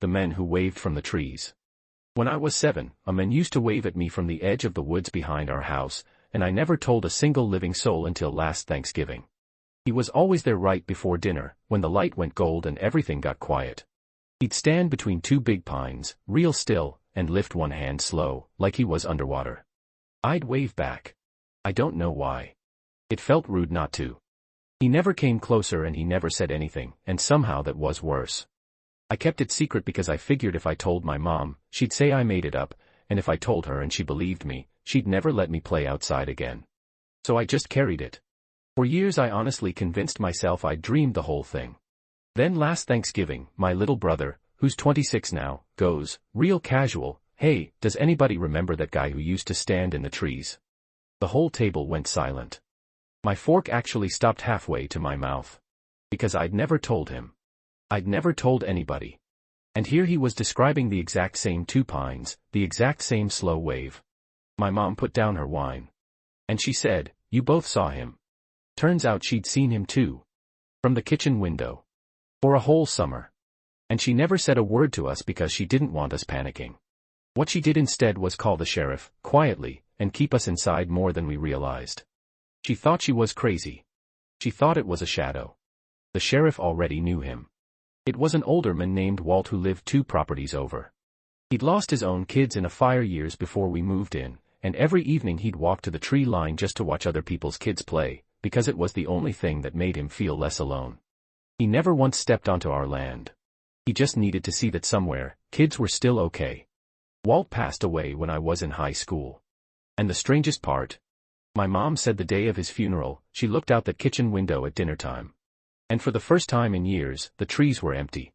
the men who waved from the trees. When I was 7, a man used to wave at me from the edge of the woods behind our house, and I never told a single living soul until last Thanksgiving. He was always there right before dinner, when the light went gold and everything got quiet. He'd stand between two big pines, real still, and lift one hand slow, like he was underwater. I'd wave back. I don't know why. It felt rude not to. He never came closer and he never said anything, and somehow that was worse. I kept it secret because I figured if I told my mom, she'd say I made it up, and if I told her and she believed me, she'd never let me play outside again. So I just carried it. For years I honestly convinced myself I'd dreamed the whole thing. Then last Thanksgiving, my little brother, who's 26 now, goes, real casual, "Hey, does anybody remember that guy who used to stand in the trees?" The whole table went silent. My fork actually stopped halfway to my mouth. Because I'd never told him. I'd never told anybody. And here he was describing the exact same two pines, the exact same slow wave. My mom put down her wine. And she said, "You both saw him." Turns out she'd seen him too. From the kitchen window. For a whole summer. And she never said a word to us because she didn't want us panicking. What she did instead was call the sheriff, quietly, and keep us inside more than we realized. She thought she was crazy. She thought it was a shadow. The sheriff already knew him. It was an older man named Walt who lived 2 properties over. He'd lost his own kids in a fire years before we moved in, and every evening he'd walk to the tree line just to watch other people's kids play, because it was the only thing that made him feel less alone. He never once stepped onto our land. He just needed to see that somewhere, kids were still okay. Walt passed away when I was in high school. And the strangest part? My mom said the day of his funeral, she looked out that kitchen window at dinner time. And for the first time in years, the trees were empty.